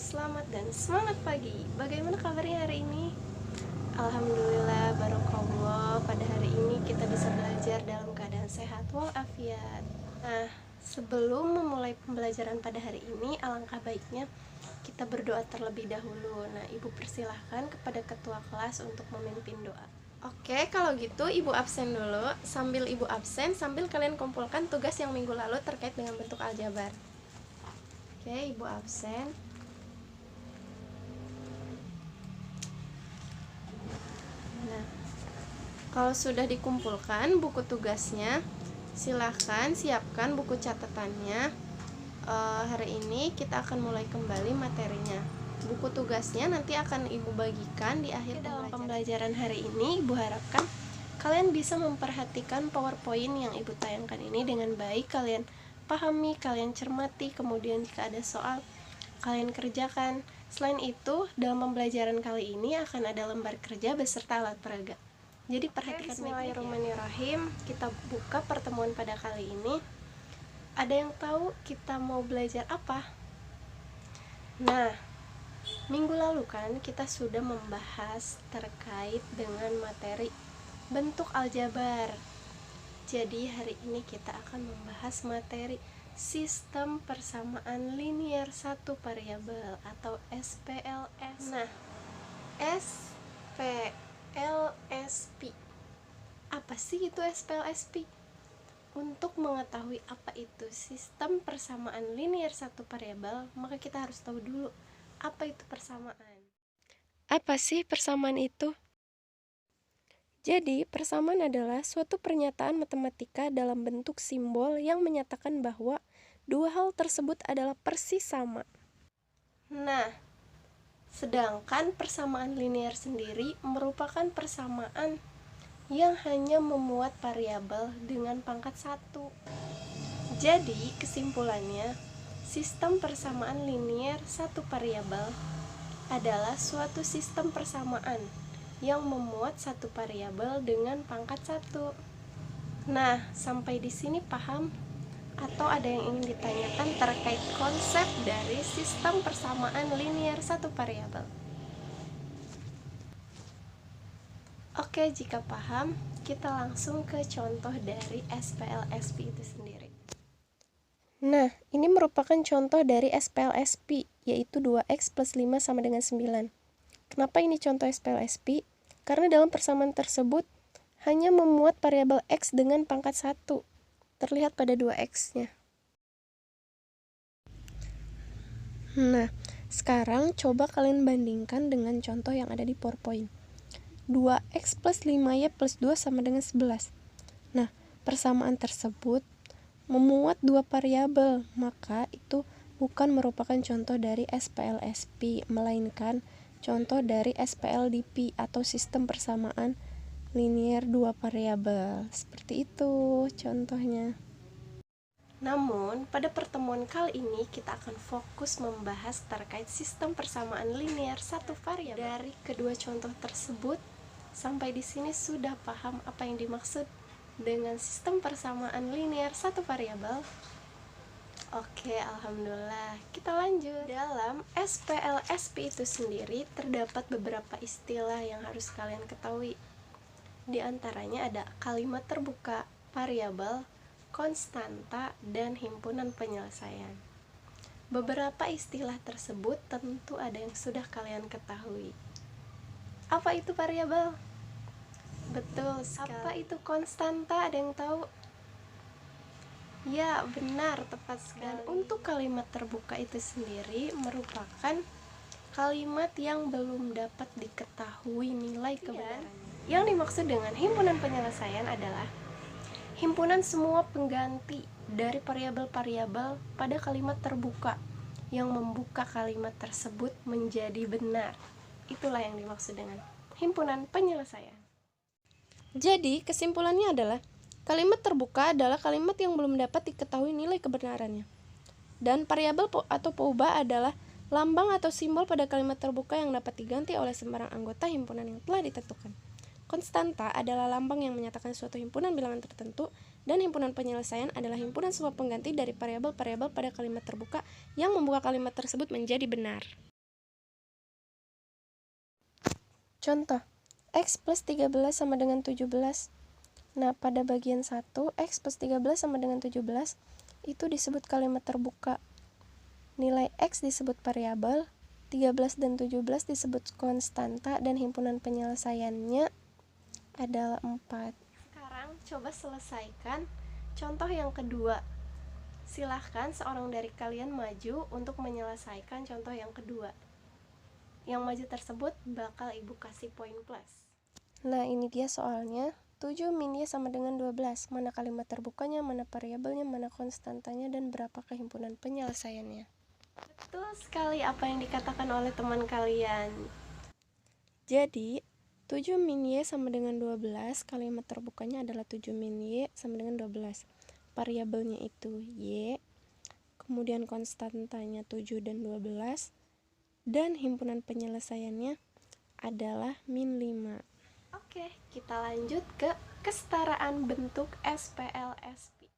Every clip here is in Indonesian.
selamat dan semangat pagi. Bagaimana kabarnya hari ini? Alhamdulillah, barokallah. Pada hari ini kita bisa belajar dalam keadaan sehat walafiat. Nah, sebelum memulai pembelajaran pada hari ini, alangkah baiknya kita berdoa terlebih dahulu. Nah, Ibu persilahkan kepada ketua kelas untuk memimpin doa. Oke, kalau gitu Ibu absen dulu. Sambil Ibu absen, sambil kalian kumpulkan tugas yang minggu lalu terkait dengan bentuk aljabar. Oke, Ibu absen. Nah, kalau sudah dikumpulkan buku tugasnya, silahkan siapkan buku catatannya. Hari ini kita akan mulai kembali materinya. Buku tugasnya nanti akan Ibu bagikan di akhir dalam pembelajaran hari ini. Ibu harapkan kalian bisa memperhatikan PowerPoint yang Ibu tayangkan ini dengan baik. Kalian pahami, kalian cermati, kemudian jika ada soal, kalian kerjakan. Selain itu, dalam pembelajaran kali ini akan ada lembar kerja beserta alat peraga. Jadi perhatikan. Bismillahirrahmanirrahim. Kita buka pertemuan pada kali ini. Ada yang tahu kita mau belajar apa? Nah, minggu lalu kan kita sudah membahas terkait dengan materi bentuk aljabar. Jadi hari ini kita akan membahas materi sistem persamaan linear satu variabel atau SPLS. Nah, SPLSP. Apa sih itu SPLSP? Untuk mengetahui apa itu sistem persamaan linear satu variabel, maka kita harus tahu dulu apa itu persamaan. Apa sih persamaan itu? Jadi, persamaan adalah suatu pernyataan matematika dalam bentuk simbol yang menyatakan bahwa dua hal tersebut adalah persis sama. Nah, sedangkan persamaan linear sendiri merupakan persamaan yang hanya memuat variabel dengan pangkat 1. Jadi, kesimpulannya, sistem persamaan linear satu variabel adalah suatu sistem persamaan yang memuat satu variabel dengan pangkat 1. Nah, sampai di sini paham? Atau ada yang ingin ditanyakan terkait konsep dari sistem persamaan linear satu variabel? Oke, jika paham, kita langsung ke contoh dari SPLSP itu sendiri. Nah, ini merupakan contoh dari SPLSP, yaitu 2x plus 5 sama dengan 9. Kenapa ini contoh SPLSP? Karena dalam persamaan tersebut hanya memuat variabel x dengan pangkat 1. Terlihat pada 2x-nya. Nah, sekarang coba kalian bandingkan dengan contoh yang ada di PowerPoint. 2x plus 5y plus 2 sama dengan 11. Nah, persamaan tersebut memuat dua variabel, maka itu bukan merupakan contoh dari SPLSP, melainkan contoh dari SPLDP atau sistem persamaan linear dua variabel. Seperti itu contohnya. Namun, pada pertemuan kali ini kita akan fokus membahas terkait sistem persamaan linear satu variabel. Dari kedua contoh tersebut, sampai di sini sudah paham apa yang dimaksud dengan sistem persamaan linear satu variabel? Oke, alhamdulillah. Kita lanjut. Dalam SPLSP itu sendiri terdapat beberapa istilah yang harus kalian ketahui. Di antaranya ada kalimat terbuka, variabel, konstanta, dan himpunan penyelesaian. Beberapa istilah tersebut tentu ada yang sudah kalian ketahui. Apa itu variabel? Betul sekali. Apa itu konstanta? Ada yang tahu? Ya, benar, tepat sekali. Dan untuk kalimat terbuka itu sendiri merupakan kalimat yang belum dapat diketahui nilai kebenarannya. Yang dimaksud dengan himpunan penyelesaian adalah himpunan semua pengganti dari variabel-variabel pada kalimat terbuka yang membuka kalimat tersebut menjadi benar. Itulah yang dimaksud dengan himpunan penyelesaian. Jadi, kesimpulannya adalah kalimat terbuka adalah kalimat yang belum dapat diketahui nilai kebenarannya. Dan variabel atau peubah adalah lambang atau simbol pada kalimat terbuka yang dapat diganti oleh sembarang anggota himpunan yang telah ditentukan. Konstanta adalah lambang yang menyatakan suatu himpunan bilangan tertentu dan himpunan penyelesaian adalah himpunan semua pengganti dari variabel-variabel pada kalimat terbuka yang membuka kalimat tersebut menjadi benar. Contoh, X plus 13 sama dengan 17. Nah, pada bagian 1, X plus 13 sama dengan 17 itu disebut kalimat terbuka. Nilai X disebut variabel, 13 dan 17 disebut konstanta, dan himpunan penyelesaiannya adalah 4. Sekarang coba selesaikan contoh yang kedua. Silahkan seorang dari kalian maju untuk menyelesaikan contoh yang kedua. Yang maju tersebut bakal ibu kasih poin plus. Nah, ini dia soalnya. 7 min Y sama dengan 12. Mana kalimat terbukanya, mana variabelnya, mana konstantanya, dan berapa himpunan penyelesaiannya. Betul sekali apa yang dikatakan oleh teman kalian. Jadi 7 min Y sama dengan 12, kalimat terbukanya adalah 7 min Y sama dengan 12. Variabelnya itu Y, kemudian konstantanya 7 dan 12, dan himpunan penyelesaiannya adalah min 5. Oke, kita lanjut ke kesetaraan bentuk SPL-SP.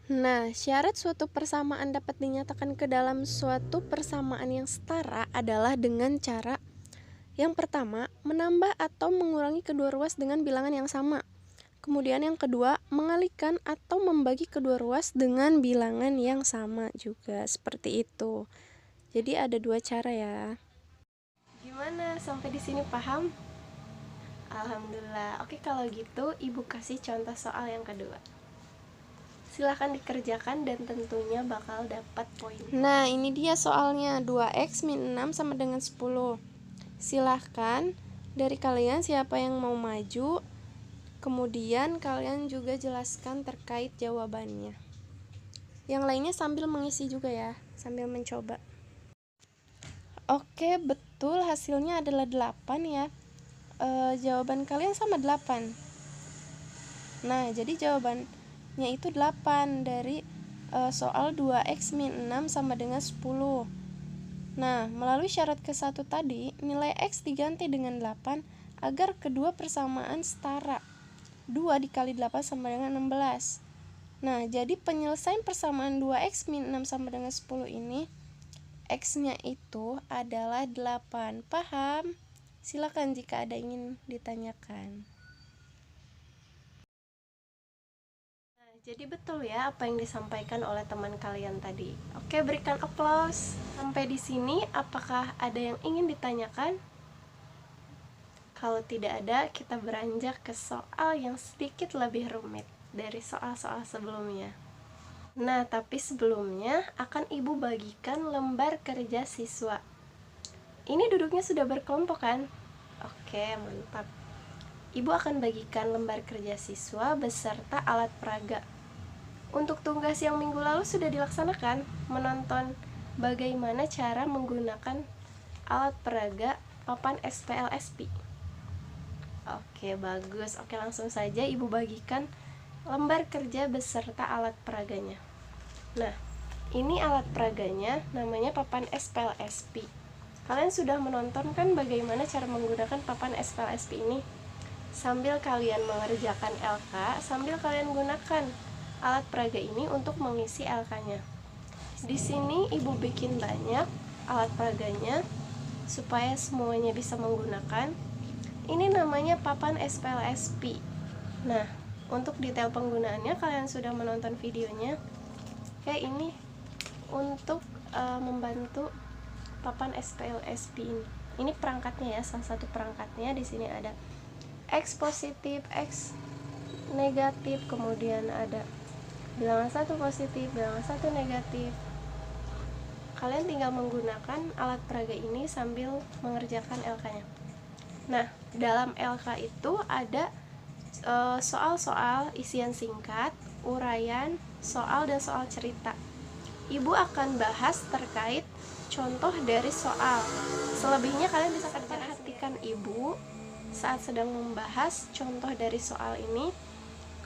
Nah, syarat suatu persamaan dapat dinyatakan ke dalam suatu persamaan yang setara adalah dengan cara yang pertama, menambah atau mengurangi kedua ruas dengan bilangan yang sama. Kemudian yang kedua, mengalihkan atau membagi kedua ruas dengan bilangan yang sama juga, seperti itu. Jadi ada dua cara ya. Gimana, sampai di sini paham? Alhamdulillah. Oke, kalau gitu ibu kasih contoh soal yang kedua. Silahkan dikerjakan dan tentunya bakal dapat poin. Nah, ini dia soalnya. 2x min 6 sama dengan 10. Silahkan dari kalian siapa yang mau maju, kemudian kalian juga jelaskan terkait jawabannya. Yang lainnya sambil mengisi juga ya, sambil mencoba. Oke, betul, hasilnya adalah 8 ya. Jawaban kalian sama 8. Nah, jadi jawabannya itu 8 dari soal 2x min 6 sama dengan 10. Nah, melalui syarat ke-1 tadi, nilai X diganti dengan 8 agar kedua persamaan setara. 2 dikali 8 sama dengan 16. Nah, jadi penyelesaian persamaan 2X min 6 sama dengan 10 ini, X-nya itu adalah 8. Paham? Silakan jika ada ingin ditanyakan. Jadi betul ya apa yang disampaikan oleh teman kalian tadi. Oke, berikan aplaus. Sampai di sini apakah ada yang ingin ditanyakan? Kalau tidak ada, kita beranjak ke soal yang sedikit lebih rumit dari soal-soal sebelumnya. Nah, tapi sebelumnya akan ibu bagikan lembar kerja siswa. Ini duduknya sudah berkelompok kan? Oke, mantap. Ibu akan bagikan lembar kerja siswa beserta alat peraga. Untuk tugas yang minggu lalu sudah dilaksanakan, menonton bagaimana cara menggunakan alat peraga papan SPL-SP. Oke, bagus. Oke, langsung saja ibu bagikan lembar kerja beserta alat peraganya. Nah, ini alat peraganya, namanya papan SPL-SP. Kalian sudah menonton kan bagaimana cara menggunakan papan SPL-SP ini? Sambil kalian mengerjakan LK, sambil kalian gunakan alat peraga ini untuk mengisi LK-nya. Di sini ibu bikin banyak alat peraganya supaya semuanya bisa menggunakan. Ini namanya papan SPL-SP. Nah, untuk detail penggunaannya kalian sudah menonton videonya. Kayak ini untuk membantu papan SPL-SP ini. Ini perangkatnya ya, salah satu perangkatnya. Di sini ada X positif, X negatif, kemudian ada bilangan 1 positif, bilangan 1 negatif. Kalian tinggal menggunakan alat peraga ini sambil mengerjakan LK-nya. Nah, dalam LK itu ada soal-soal isian singkat, uraian, soal, dan soal cerita. Ibu akan bahas terkait contoh dari soal. Selebihnya kalian bisa perhatikan ibu saat sedang membahas contoh dari soal ini.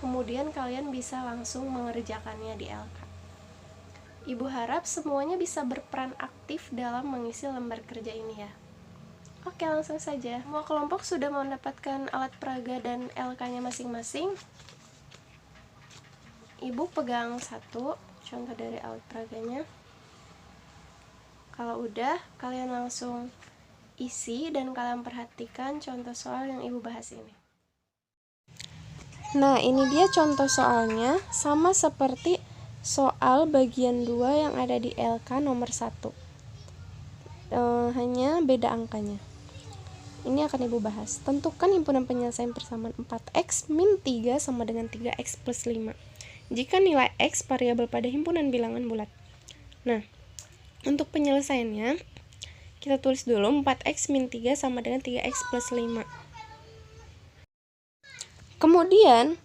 Kemudian kalian bisa langsung mengerjakannya di LK. Ibu harap semuanya bisa berperan aktif dalam mengisi lembar kerja ini ya. Oke, langsung saja. Semua kelompok sudah mendapatkan alat peraga dan LK-nya masing-masing. Ibu pegang satu contoh dari alat peraganya. Kalau udah, kalian langsung isi dan kalian perhatikan contoh soal yang Ibu bahas ini. Nah, ini dia contoh soalnya, sama seperti soal bagian 2 yang ada di LK nomor 1. Hanya beda angkanya. Ini akan Ibu bahas. Tentukan himpunan penyelesaian persamaan 4x min 3 sama dengan 3x plus 5. Jika nilai x variabel pada himpunan bilangan bulat. Nah, untuk penyelesaiannya, kita tulis dulu 4x min 3 sama dengan 3x plus 5. Kemudian,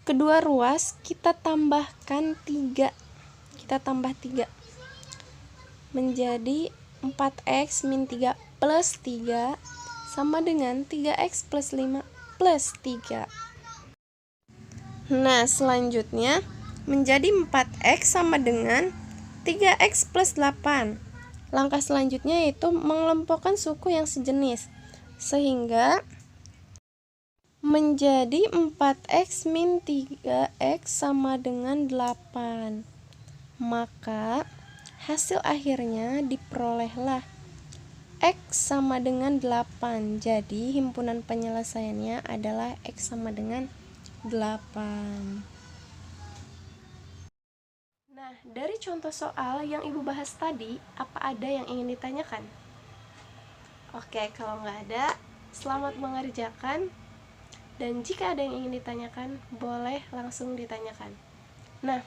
kedua ruas kita tambahkan 3. Kita tambah 3. Menjadi 4x min 3 plus 3 sama dengan 3x plus 5 plus 3. Nah, selanjutnya menjadi 4x sama dengan 3x plus 8. Langkah selanjutnya yaitu mengelompokkan suku yang sejenis, sehingga menjadi 4x min 3x sama dengan 8. Maka hasil akhirnya diperolehlah x sama dengan 8. Jadi himpunan penyelesaiannya adalah x sama dengan 8. Nah, dari contoh soal yang Ibu bahas tadi, apa ada yang ingin ditanyakan? Oke, kalau nggak ada, selamat mengerjakan. Dan jika ada yang ingin ditanyakan, boleh langsung ditanyakan. Nah,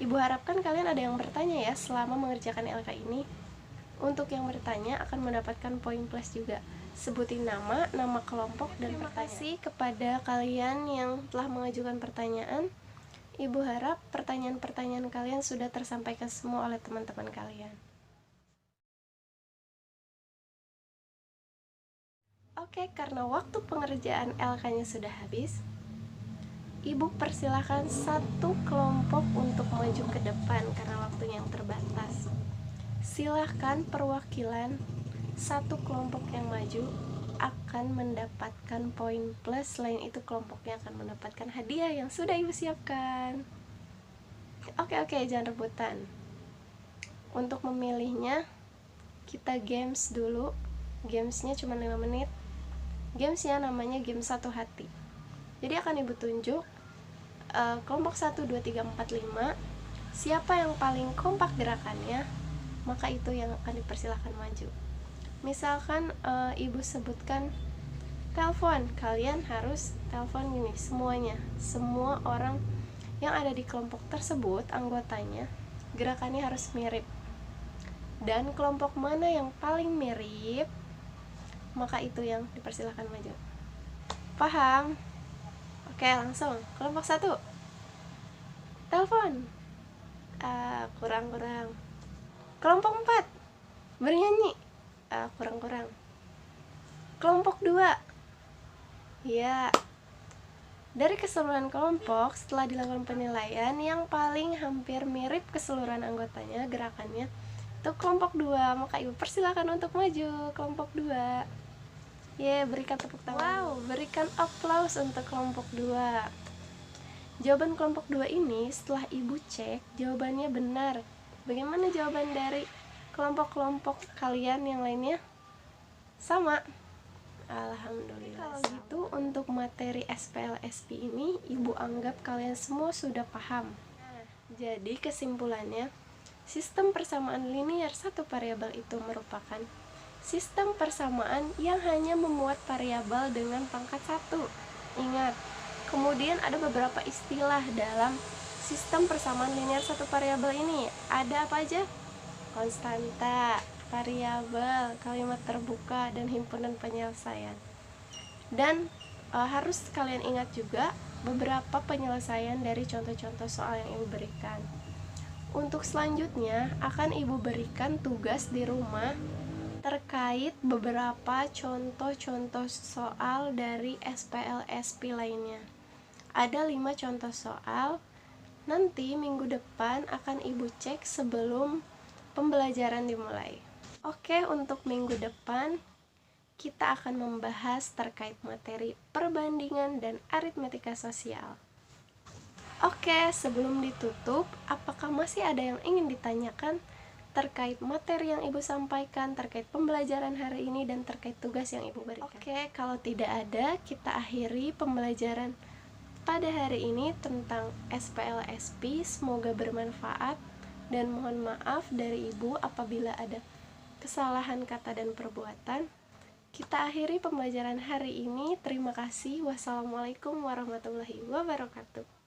Ibu harapkan kalian ada yang bertanya ya selama mengerjakan LK ini. Untuk yang bertanya akan mendapatkan poin plus juga. Sebutin nama kelompok, dan pertanyaan. Terima kasih kepada kalian yang telah mengajukan pertanyaan. Ibu harap pertanyaan-pertanyaan kalian sudah tersampaikan semua oleh teman-teman kalian. Oke, karena waktu pengerjaan LK-nya sudah habis, Ibu persilahkan satu kelompok untuk maju ke depan karena waktunya yang terbatas. Silahkan perwakilan satu kelompok yang maju akan mendapatkan poin plus. Selain itu kelompoknya akan mendapatkan hadiah yang sudah Ibu siapkan. Oke, jangan rebutan. Untuk memilihnya, kita games dulu. Gamesnya cuma 5 menit. Gamesnya namanya game satu hati. Jadi akan Ibu tunjuk kelompok 1, 2, 3, 4, 5. Siapa yang paling kompak gerakannya, maka itu yang akan dipersilahkan maju. Misalkan Ibu sebutkan telepon, kalian harus telepon gini semuanya. Semua orang yang ada di kelompok tersebut, anggotanya, gerakannya harus mirip. Dan kelompok mana yang paling mirip, maka itu yang dipersilahkan maju. Paham? Oke, langsung. Kelompok 1, telepon. Kurang. Kelompok 4, bernyanyi. Kurang. Kelompok 2, ya. Dari keseluruhan kelompok, setelah dilakukan penilaian, yang paling hampir mirip keseluruhan anggotanya gerakannya itu kelompok 2. Maka Ibu persilakan untuk maju kelompok 2. Berikan tepuk tangan. Berikan aplaus untuk kelompok 2. Jawaban kelompok 2 ini setelah Ibu cek jawabannya benar. Bagaimana jawaban dari kelompok-kelompok kalian yang lainnya? Sama. Alhamdulillah. Kalau gitu untuk materi SPL-SP ini Ibu anggap kalian semua sudah paham. Jadi kesimpulannya, sistem persamaan linear satu variabel itu merupakan sistem persamaan yang hanya memuat variabel dengan pangkat 1. Ingat, kemudian ada beberapa istilah dalam sistem persamaan linear satu variabel ini. Ada apa aja? Konstanta, variabel, kalimat terbuka, dan himpunan penyelesaian. Dan harus kalian ingat juga beberapa penyelesaian dari contoh-contoh soal yang Ibu berikan. Untuk selanjutnya akan Ibu berikan tugas di rumah terkait beberapa contoh-contoh soal dari SPL-SP lainnya. Ada 5 contoh soal. Nanti minggu depan akan Ibu cek sebelum pembelajaran dimulai. Oke, untuk minggu depan kita akan membahas terkait materi perbandingan dan aritmetika sosial. Oke, sebelum ditutup, apakah masih ada yang ingin ditanyakan terkait materi yang Ibu sampaikan, terkait pembelajaran hari ini, dan terkait tugas yang Ibu berikan? Oke, kalau tidak ada, kita akhiri pembelajaran pada hari ini tentang SPLSP. Semoga bermanfaat, dan mohon maaf dari Ibu apabila ada kesalahan kata dan perbuatan. Kita akhiri pembelajaran hari ini. Terima kasih. Wassalamualaikum warahmatullahi wabarakatuh.